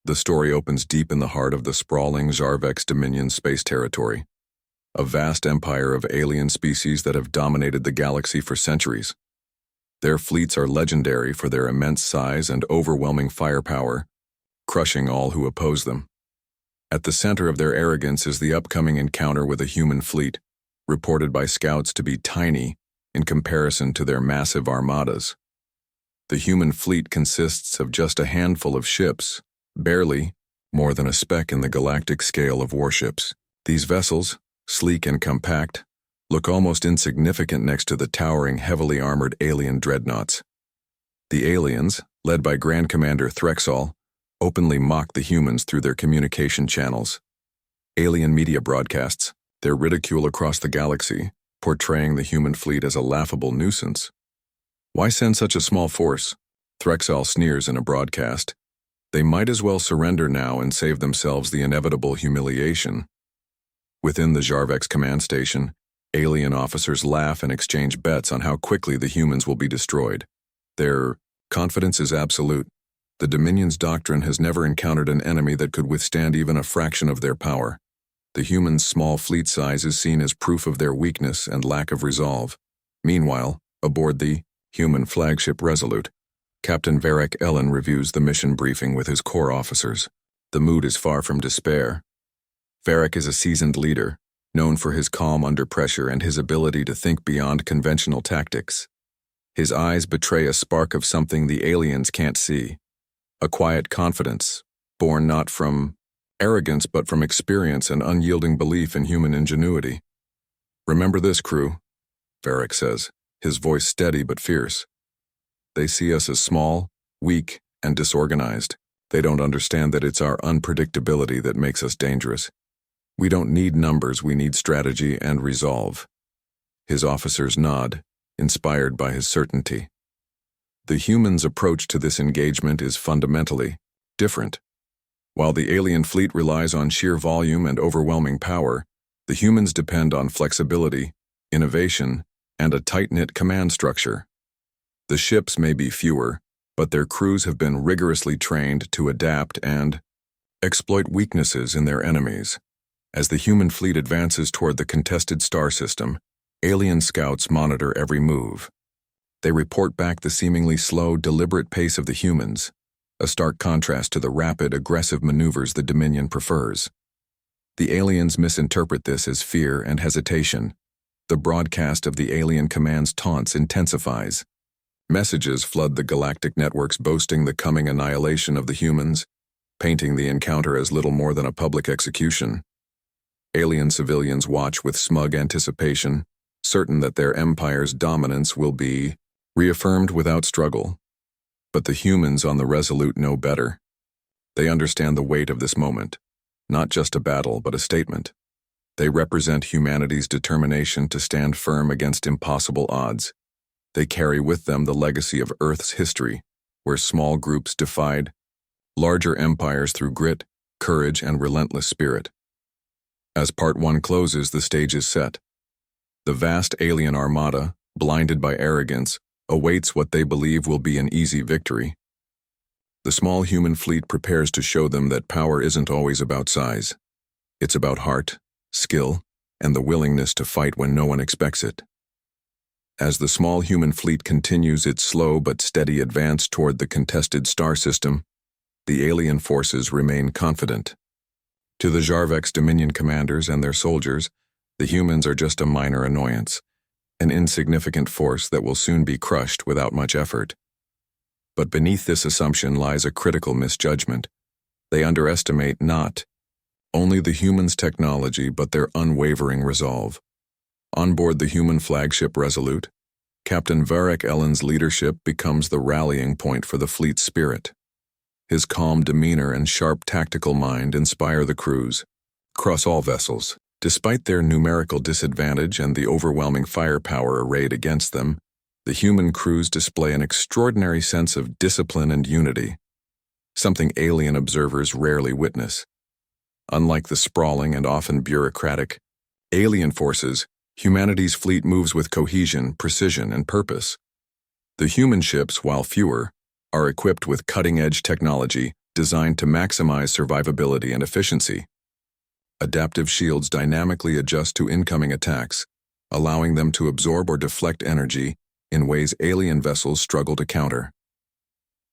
The story opens deep in the heart of the sprawling Jarvex Dominion space territory, a vast empire of alien species that have dominated the galaxy for centuries. Their fleets are legendary for their immense size and overwhelming firepower, crushing all who oppose them. At the center of their arrogance is the upcoming encounter with a human fleet, reported by scouts to be tiny in comparison to their massive armadas. The human fleet consists of just a handful of ships, barely more than a speck in the galactic scale of warships. These vessels, sleek and compact, look almost insignificant next to the towering, heavily armored alien dreadnoughts. The aliens, led by Grand Commander Threxall, openly mock the humans through their communication channels. Alien media broadcasts their ridicule across the galaxy, portraying the human fleet as a laughable nuisance. Why send such a small force? Threxall sneers in a broadcast. They might as well surrender now and save themselves the inevitable humiliation. Within the Jarvex command station, alien officers laugh and exchange bets on how quickly the humans will be destroyed. Their confidence is absolute. The Dominion's doctrine has never encountered an enemy that could withstand even a fraction of their power. The humans' small fleet size is seen as proof of their weakness and lack of resolve. Meanwhile, aboard the human flagship Resolute, Captain Varek Ellen reviews the mission briefing with his core officers. The mood is far from despair. Varek is a seasoned leader, known for his calm under pressure and his ability to think beyond conventional tactics. His eyes betray a spark of something the aliens can't see. A quiet confidence, born not from arrogance but from experience and unyielding belief in human ingenuity. "Remember this, crew," Varek says, his voice steady but fierce. "They see us as small, weak, and disorganized. They don't understand that it's our unpredictability that makes us dangerous. We don't need numbers, we need strategy and resolve." His officers nod, inspired by his certainty. The humans' approach to this engagement is fundamentally different. While the alien fleet relies on sheer volume and overwhelming power, the humans depend on flexibility, innovation, and a tight-knit command structure. The ships may be fewer, but their crews have been rigorously trained to adapt and exploit weaknesses in their enemies. As the human fleet advances toward the contested star system, alien scouts monitor every move. They report back the seemingly slow, deliberate pace of the humans, a stark contrast to the rapid, aggressive maneuvers the Dominion prefers. The aliens misinterpret this as fear and hesitation. The broadcast of the alien command's taunts intensifies. Messages flood the galactic networks boasting the coming annihilation of the humans, painting the encounter as little more than a public execution. Alien civilians watch with smug anticipation, certain that their empire's dominance will be reaffirmed without struggle. But the humans on the Resolute know better. They understand the weight of this moment, not just a battle but a statement. They represent humanity's determination to stand firm against impossible odds. They carry with them the legacy of Earth's history, where small groups defied larger empires through grit, courage, and relentless spirit. As Part 1 closes, the stage is set. The vast alien armada, blinded by arrogance, awaits what they believe will be an easy victory. The small human fleet prepares to show them that power isn't always about size. It's about heart, skill, and the willingness to fight when no one expects it. As the small human fleet continues its slow but steady advance toward the contested star system, the alien forces remain confident. To the Jarvex Dominion commanders and their soldiers, the humans are just a minor annoyance, an insignificant force that will soon be crushed without much effort. But beneath this assumption lies a critical misjudgment. They underestimate not only the humans' technology but their unwavering resolve. On board the human flagship Resolute, Captain Varek Ellen's leadership becomes the rallying point for the fleet's spirit. His calm demeanor and sharp tactical mind inspire the crews across all vessels. Despite their numerical disadvantage and the overwhelming firepower arrayed against them, the human crews display an extraordinary sense of discipline and unity, something alien observers rarely witness. Unlike the sprawling and often bureaucratic alien forces, humanity's fleet moves with cohesion, precision, and purpose. The human ships, while fewer, are equipped with cutting-edge technology, designed to maximize survivability and efficiency. Adaptive shields dynamically adjust to incoming attacks, allowing them to absorb or deflect energy in ways alien vessels struggle to counter.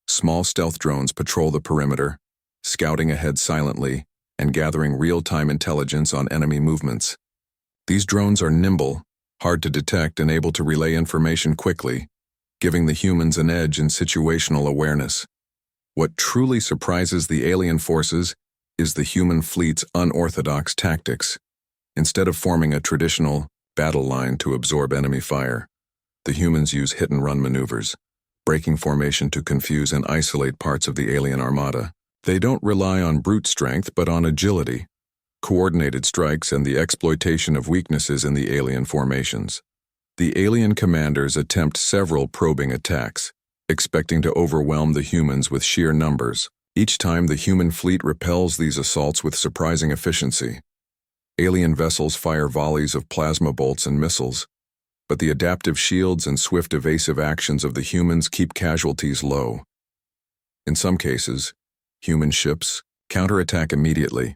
Small stealth drones patrol the perimeter, scouting ahead silently and gathering real-time intelligence on enemy movements. These drones are nimble, hard to detect, and able to relay information quickly, giving the humans an edge in situational awareness. What truly surprises the alien forces is the human fleet's unorthodox tactics. Instead of forming a traditional battle line to absorb enemy fire, the humans use hit-and-run maneuvers, breaking formation to confuse and isolate parts of the alien armada. They don't rely on brute strength but on agility, coordinated strikes, and the exploitation of weaknesses in the alien formations. The alien commanders attempt several probing attacks, expecting to overwhelm the humans with sheer numbers. Each time, the human fleet repels these assaults with surprising efficiency. Alien vessels fire volleys of plasma bolts and missiles, but the adaptive shields and swift evasive actions of the humans keep casualties low. In some cases, human ships counterattack immediately,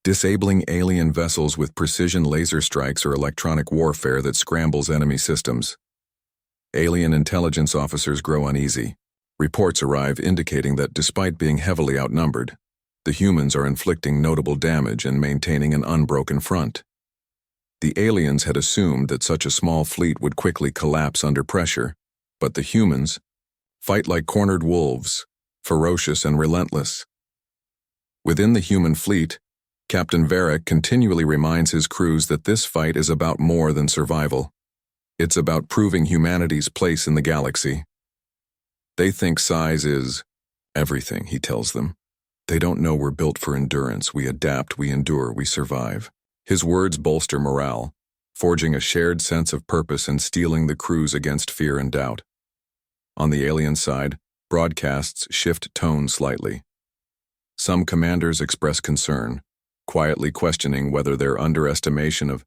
disabling alien vessels with precision laser strikes or electronic warfare that scrambles enemy systems. Alien intelligence officers grow uneasy. Reports arrive indicating that despite being heavily outnumbered, the humans are inflicting notable damage and maintaining an unbroken front. The aliens had assumed that such a small fleet would quickly collapse under pressure, but the humans fight like cornered wolves, ferocious and relentless. Within the human fleet, Captain Varric continually reminds his crews that this fight is about more than survival. It's about proving humanity's place in the galaxy. They think size is everything, he tells them. They don't know we're built for endurance. We adapt, we endure, we survive. His words bolster morale, forging a shared sense of purpose and steeling the crews against fear and doubt. On the alien side, broadcasts shift tone slightly. Some commanders express concern, quietly questioning whether their underestimation of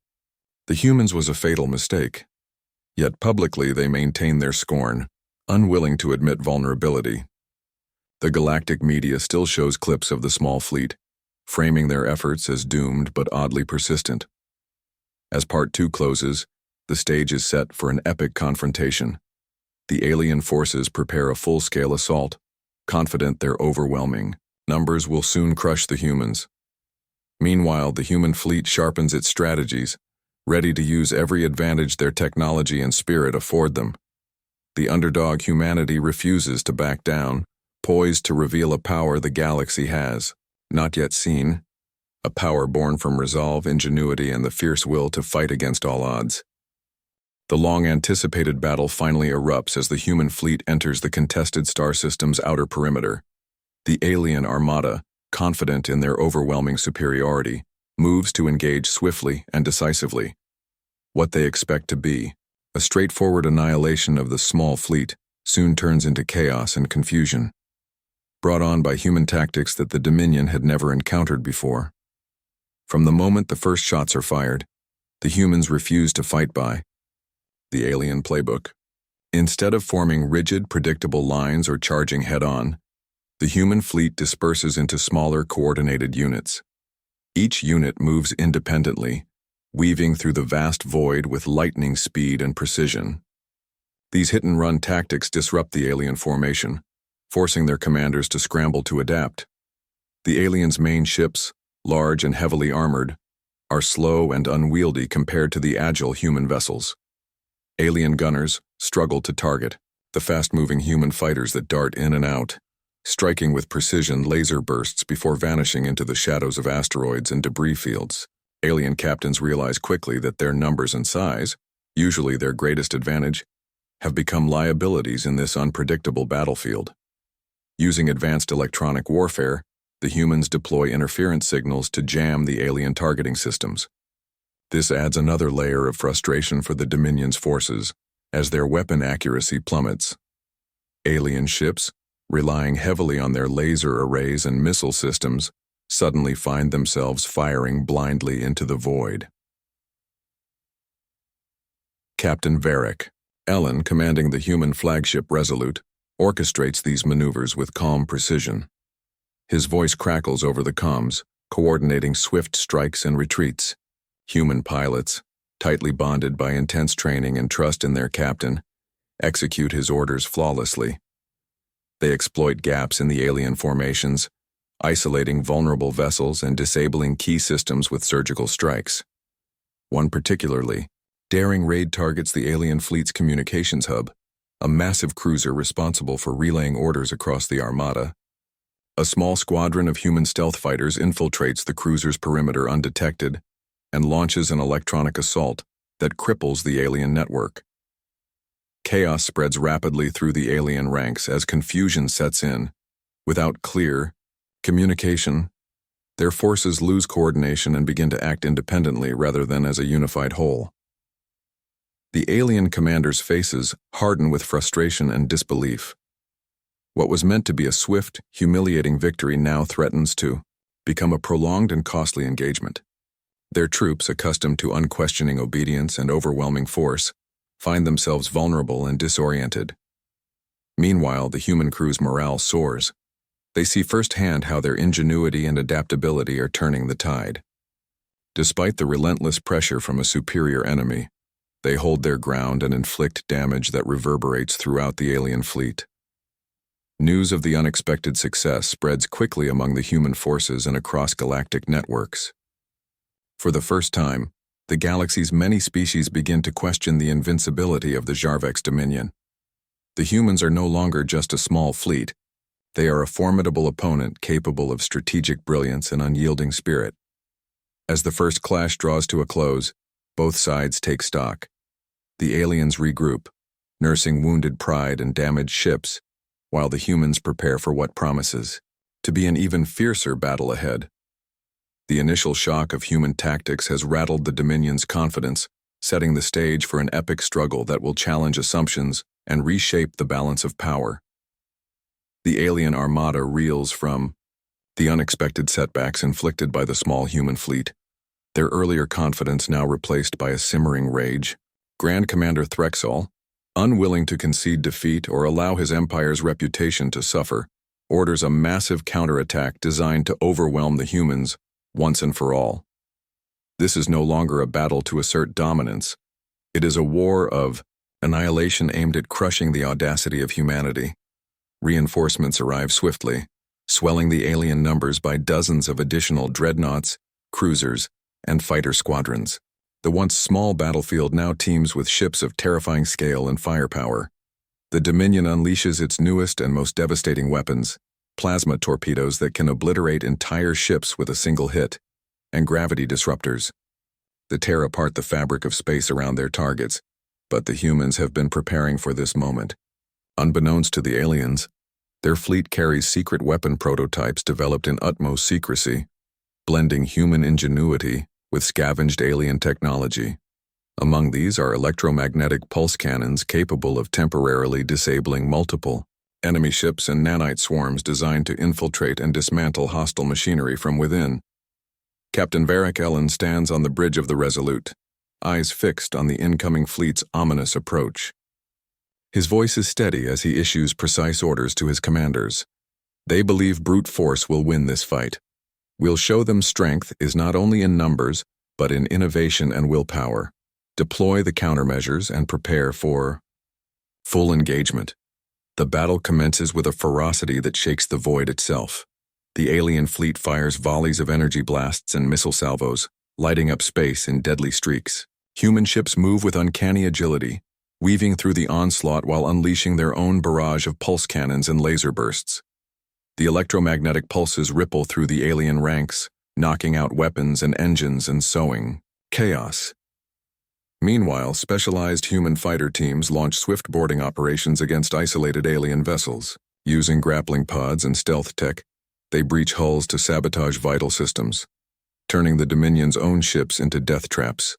the humans was a fatal mistake. Yet publicly they maintain their scorn, unwilling to admit vulnerability. The galactic media still shows clips of the small fleet, framing their efforts as doomed but oddly persistent. As Part 2 closes, the stage is set for an epic confrontation. The alien forces prepare a full-scale assault, confident their overwhelming numbers will soon crush the humans. Meanwhile, the human fleet sharpens its strategies, ready to use every advantage their technology and spirit afford them. The underdog humanity refuses to back down, poised to reveal a power the galaxy has not yet seen, a power born from resolve, ingenuity, and the fierce will to fight against all odds. The long-anticipated battle finally erupts as the human fleet enters the contested star system's outer perimeter. The alien armada, confident in their overwhelming superiority, moves to engage swiftly and decisively. What they expect to be a straightforward annihilation of the small fleet soon turns into chaos and confusion, brought on by human tactics that the Dominion had never encountered before. From the moment the first shots are fired, the humans refuse to fight by the alien playbook. Instead of forming rigid, predictable lines or charging head-on, the human fleet disperses into smaller, coordinated units. Each unit moves independently, weaving through the vast void with lightning speed and precision. These hit-and-run tactics disrupt the alien formation, forcing their commanders to scramble to adapt. The aliens' main ships, large and heavily armored, are slow and unwieldy compared to the agile human vessels. Alien gunners struggle to target the fast-moving human fighters that dart in and out, striking with precision laser bursts before vanishing into the shadows of asteroids and debris fields. Alien captains realize quickly that their numbers and size, usually their greatest advantage, have become liabilities in this unpredictable battlefield. Using advanced electronic warfare, the humans deploy interference signals to jam the alien targeting systems. This adds another layer of frustration for the Dominion's forces, as their weapon accuracy plummets. Alien ships, relying heavily on their laser arrays and missile systems, suddenly find themselves firing blindly into the void. Captain Varric, Ellen, commanding the human flagship Resolute, orchestrates these maneuvers with calm precision. His voice crackles over the comms, coordinating swift strikes and retreats. Human pilots, tightly bonded by intense training and trust in their captain, execute his orders flawlessly. They exploit gaps in the alien formations, isolating vulnerable vessels and disabling key systems with surgical strikes. One particularly daring raid targets the alien fleet's communications hub, a massive cruiser responsible for relaying orders across the Armada. A small squadron of human stealth fighters infiltrates the cruiser's perimeter undetected and launches an electronic assault that cripples the alien network. Chaos spreads rapidly through the alien ranks as confusion sets in. Without clear communication, their forces lose coordination and begin to act independently rather than as a unified whole. The alien commanders' faces harden with frustration and disbelief. What was meant to be a swift, humiliating victory now threatens to become a prolonged and costly engagement. Their troops, accustomed to unquestioning obedience and overwhelming force, find themselves vulnerable and disoriented. Meanwhile, the human crew's morale soars. They see firsthand how their ingenuity and adaptability are turning the tide. Despite the relentless pressure from a superior enemy, they hold their ground and inflict damage that reverberates throughout the alien fleet. News of the unexpected success spreads quickly among the human forces and across galactic networks. For the first time, the galaxy's many species begin to question the invincibility of the Jarvex Dominion. The humans are no longer just a small fleet. They are a formidable opponent capable of strategic brilliance and unyielding spirit. As the first clash draws to a close, both sides take stock. The aliens regroup, nursing wounded pride and damaged ships, while the humans prepare for what promises to be an even fiercer battle ahead. The initial shock of human tactics has rattled the Dominion's confidence, setting the stage for an epic struggle that will challenge assumptions and reshape the balance of power. The alien armada reels from the unexpected setbacks inflicted by the small human fleet, their earlier confidence now replaced by a simmering rage. Grand Commander Threxall, unwilling to concede defeat or allow his empire's reputation to suffer, orders a massive counterattack designed to overwhelm the humans once and for all. This is no longer a battle to assert dominance. It is a war of annihilation aimed at crushing the audacity of humanity. Reinforcements arrive swiftly, swelling the alien numbers by dozens of additional dreadnoughts, cruisers, and fighter squadrons. The once small battlefield now teems with ships of terrifying scale and firepower. The Dominion unleashes its newest and most devastating weapons, plasma torpedoes that can obliterate entire ships with a single hit, and gravity disruptors. They tear apart the fabric of space around their targets, but the humans have been preparing for this moment. Unbeknownst to the aliens, their fleet carries secret weapon prototypes developed in utmost secrecy, blending human ingenuity with scavenged alien technology. Among these are electromagnetic pulse cannons capable of temporarily disabling multiple enemy ships and nanite swarms designed to infiltrate and dismantle hostile machinery from within. Captain Varric Ellen stands on the bridge of the Resolute, eyes fixed on the incoming fleet's ominous approach. His voice is steady as he issues precise orders to his commanders. They believe brute force will win this fight. We'll show them strength is not only in numbers, but in innovation and willpower. Deploy the countermeasures and prepare for full engagement. The battle commences with a ferocity that shakes the void itself. The alien fleet fires volleys of energy blasts and missile salvos, lighting up space in deadly streaks. Human ships move with uncanny agility, weaving through the onslaught while unleashing their own barrage of pulse cannons and laser bursts. The electromagnetic pulses ripple through the alien ranks, knocking out weapons and engines and sowing chaos. Meanwhile, specialized human fighter teams launch swift boarding operations against isolated alien vessels. Using grappling pods and stealth tech, they breach hulls to sabotage vital systems, turning the Dominion's own ships into death traps.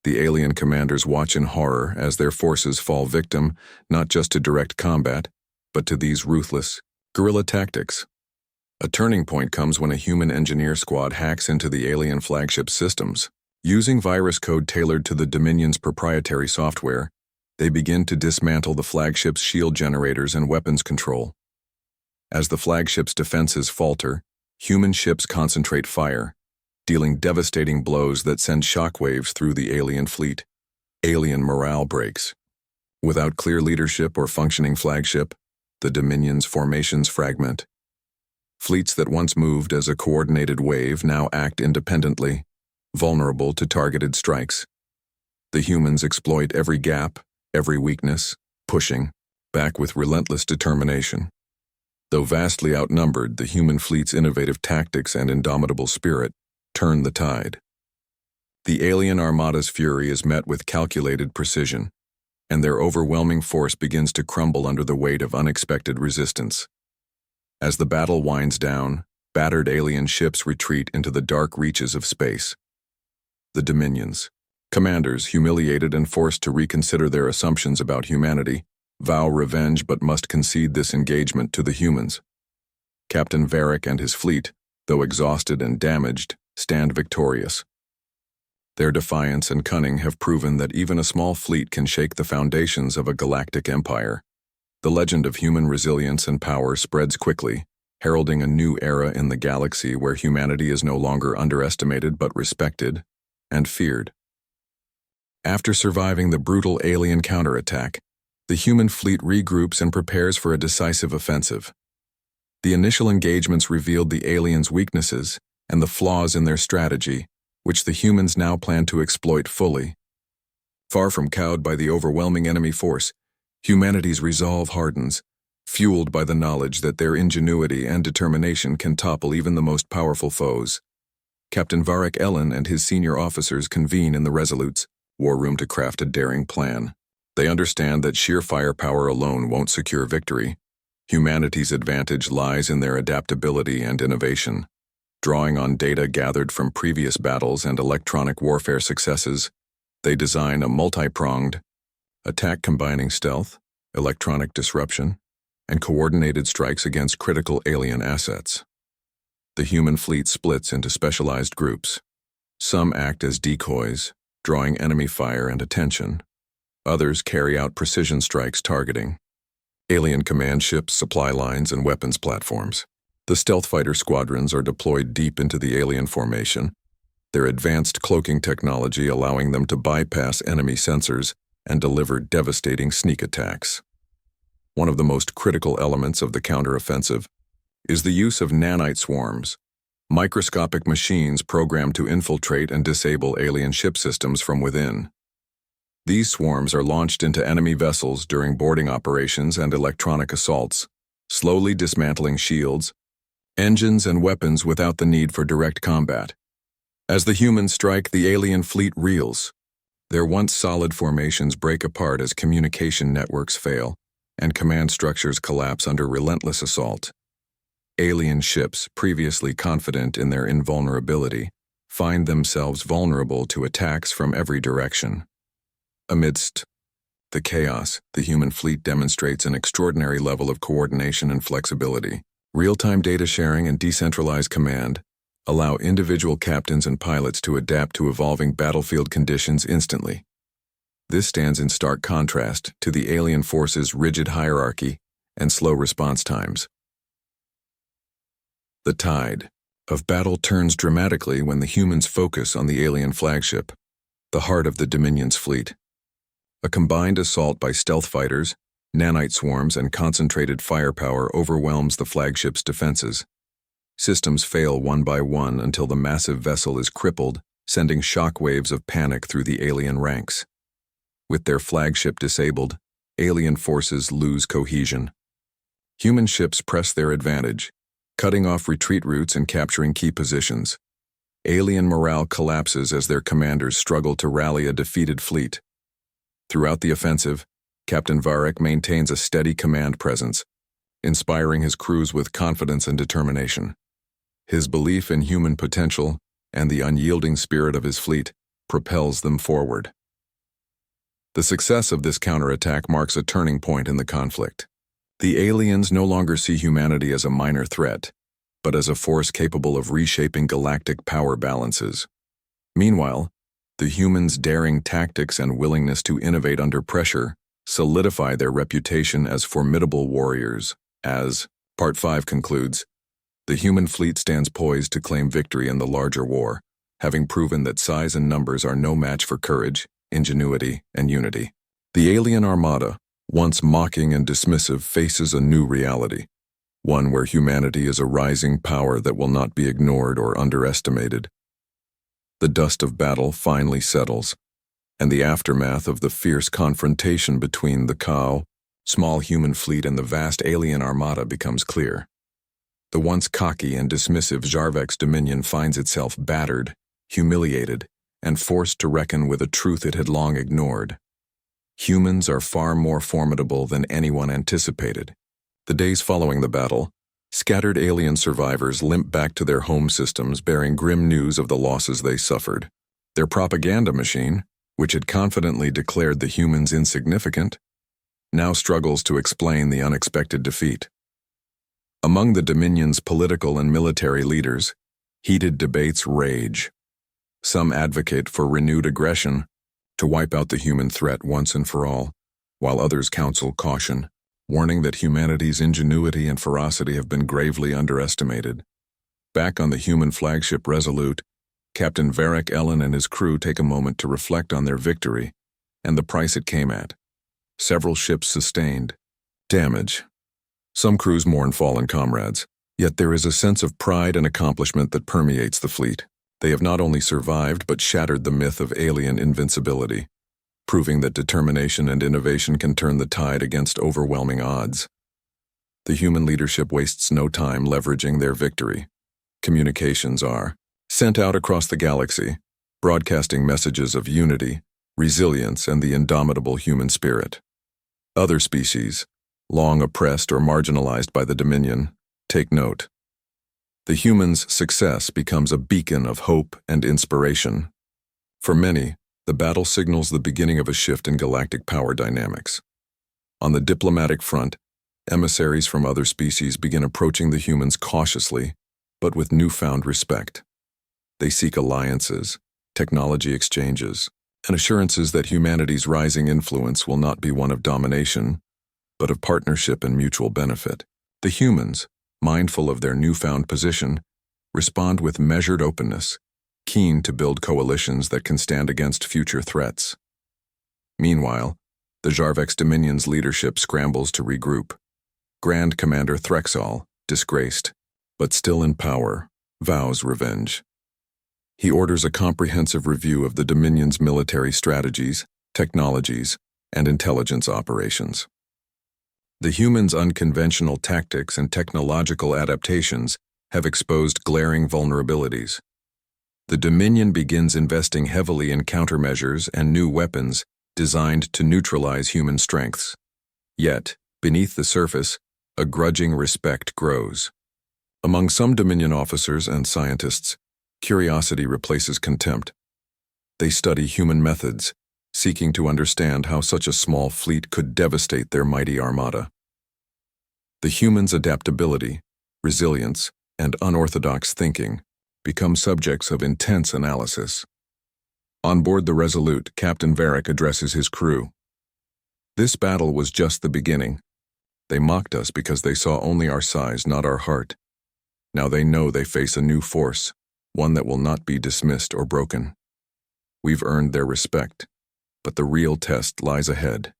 The alien commanders watch in horror as their forces fall victim not just to direct combat, but to these ruthless guerrilla tactics. A turning point comes when a human engineer squad hacks into the alien flagship systems. Using virus code tailored to the Dominion's proprietary software, they begin to dismantle the flagship's shield generators and weapons control. As the flagship's defenses falter, human ships concentrate fire, dealing devastating blows that send shockwaves through the alien fleet. Alien morale breaks. Without clear leadership or functioning flagship, the Dominion's formations fragment. Fleets that once moved as a coordinated wave now act independently, vulnerable to targeted strikes. The humans exploit every gap, every weakness, pushing back with relentless determination. Though vastly outnumbered, the human fleet's innovative tactics and indomitable spirit turn the tide. The alien armada's fury is met with calculated precision, and their overwhelming force begins to crumble under the weight of unexpected resistance. As the battle winds down, battered alien ships retreat into the dark reaches of space. The Dominions, commanders humiliated and forced to reconsider their assumptions about humanity, vow revenge but must concede this engagement to the humans. Captain Varric and his fleet, though exhausted and damaged, stand victorious. Their defiance and cunning have proven that even a small fleet can shake the foundations of a galactic empire. The legend of human resilience and power spreads quickly, heralding a new era in the galaxy where humanity is no longer underestimated but respected and feared. After surviving the brutal alien counterattack, the human fleet regroups and prepares for a decisive offensive. The initial engagements revealed the aliens' weaknesses and the flaws in their strategy, which the humans now plan to exploit fully. Far from cowed by the overwhelming enemy force, humanity's resolve hardens, fueled by the knowledge that their ingenuity and determination can topple even the most powerful foes. Captain Varric Ellen and his senior officers convene in the Resolute's war room to craft a daring plan. They understand that sheer firepower alone won't secure victory. Humanity's advantage lies in their adaptability and innovation. Drawing on data gathered from previous battles and electronic warfare successes, they design a multi-pronged attack combining stealth, electronic disruption, and coordinated strikes against critical alien assets. The human fleet splits into specialized groups. Some act as decoys, drawing enemy fire and attention. Others carry out precision strikes targeting alien command ships, supply lines, and weapons platforms. The stealth fighter squadrons are deployed deep into the alien formation, their advanced cloaking technology allowing them to bypass enemy sensors and deliver devastating sneak attacks. One of the most critical elements of the counteroffensive is the use of nanite swarms, microscopic machines programmed to infiltrate and disable alien ship systems from within. These swarms are launched into enemy vessels during boarding operations and electronic assaults, slowly dismantling shields, engines, and weapons without the need for direct combat. As the humans strike, the alien fleet reels. Their once solid formations break apart as communication networks fail, and command structures collapse under relentless assault. Alien ships, previously confident in their invulnerability, find themselves vulnerable to attacks from every direction. Amidst the chaos, the human fleet demonstrates an extraordinary level of coordination and flexibility. Real-time data sharing and decentralized command allow individual captains and pilots to adapt to evolving battlefield conditions instantly. This stands in stark contrast to the alien force's rigid hierarchy and slow response times. The tide of battle turns dramatically when the humans focus on the alien flagship, the heart of the Dominion's fleet. A combined assault by stealth fighters, nanite swarms, and concentrated firepower overwhelms the flagship's defenses. Systems fail one by one until the massive vessel is crippled, sending shockwaves of panic through the alien ranks. With their flagship disabled, alien forces lose cohesion. Human ships press their advantage, cutting off retreat routes and capturing key positions. Alien morale collapses as their commanders struggle to rally a defeated fleet. Throughout the offensive, Captain Varric maintains a steady command presence, inspiring his crews with confidence and determination. His belief in human potential and the unyielding spirit of his fleet propels them forward. The success of this counterattack marks a turning point in the conflict. The aliens no longer see humanity as a minor threat, but as a force capable of reshaping galactic power balances. Meanwhile, the humans' daring tactics and willingness to innovate under pressure solidify their reputation as formidable warriors. As Part 5 concludes, the human fleet stands poised to claim victory in the larger war, having proven that size and numbers are no match for courage, ingenuity, and unity. The alien armada, once mocking and dismissive, faces a new reality, one where humanity is a rising power that will not be ignored or underestimated. The dust of battle finally settles, and the aftermath of the fierce confrontation between the small human fleet and the vast alien armada becomes clear. The once cocky and dismissive Jarvex Dominion finds itself battered, humiliated, and forced to reckon with a truth it had long ignored. Humans are far more formidable than anyone anticipated. The days following the battle, scattered alien survivors limp back to their home systems bearing grim news of the losses they suffered. Their propaganda machine, which had confidently declared the humans insignificant, now struggles to explain the unexpected defeat. Among the Dominion's political and military leaders, heated debates rage. Some advocate for renewed aggression to wipe out the human threat once and for all, while others counsel caution, warning that humanity's ingenuity and ferocity have been gravely underestimated. Back on the human flagship Resolute, Captain Varric Ellen and his crew take a moment to reflect on their victory and the price it came at. Several ships sustained damage. Some crews mourn fallen comrades, yet there is a sense of pride and accomplishment that permeates the fleet. They have not only survived but shattered the myth of alien invincibility, proving that determination and innovation can turn the tide against overwhelming odds. The human leadership wastes no time leveraging their victory. Communications are sent out across the galaxy, broadcasting messages of unity, resilience, and the indomitable human spirit. Other species, long oppressed or marginalized by the Dominion, take note. The humans' success becomes a beacon of hope and inspiration. For many, the battle signals the beginning of a shift in galactic power dynamics. On the diplomatic front, emissaries from other species begin approaching the humans cautiously, but with newfound respect. They seek alliances, technology exchanges, and assurances that humanity's rising influence will not be one of domination, but of partnership and mutual benefit. The humans, mindful of their newfound position, respond with measured openness, keen to build coalitions that can stand against future threats. Meanwhile, the Jarvex Dominion's leadership scrambles to regroup. Grand Commander Threxall, disgraced, but still in power, vows revenge. He orders a comprehensive review of the Dominion's military strategies, technologies, and intelligence operations. The humans' unconventional tactics and technological adaptations have exposed glaring vulnerabilities. The Dominion begins investing heavily in countermeasures and new weapons designed to neutralize human strengths. Yet, beneath the surface, a grudging respect grows. Among some Dominion officers and scientists, curiosity replaces contempt. They study human methods, seeking to understand how such a small fleet could devastate their mighty armada. The humans' adaptability, resilience, and unorthodox thinking become subjects of intense analysis. On board the Resolute, Captain Varric addresses his crew. This battle was just the beginning. They mocked us because they saw only our size, not our heart. Now they know they face a new force, one that will not be dismissed or broken. We've earned their respect, but the real test lies ahead.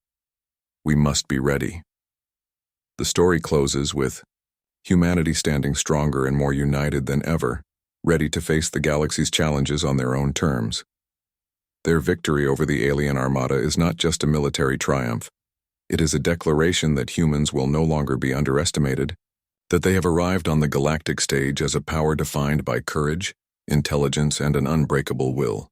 We must be ready. The story closes with humanity standing stronger and more united than ever, ready to face the galaxy's challenges on their own terms. Their victory over the alien armada is not just a military triumph. It is a declaration that humans will no longer be underestimated, that they have arrived on the galactic stage as a power defined by courage, intelligence, and an unbreakable will.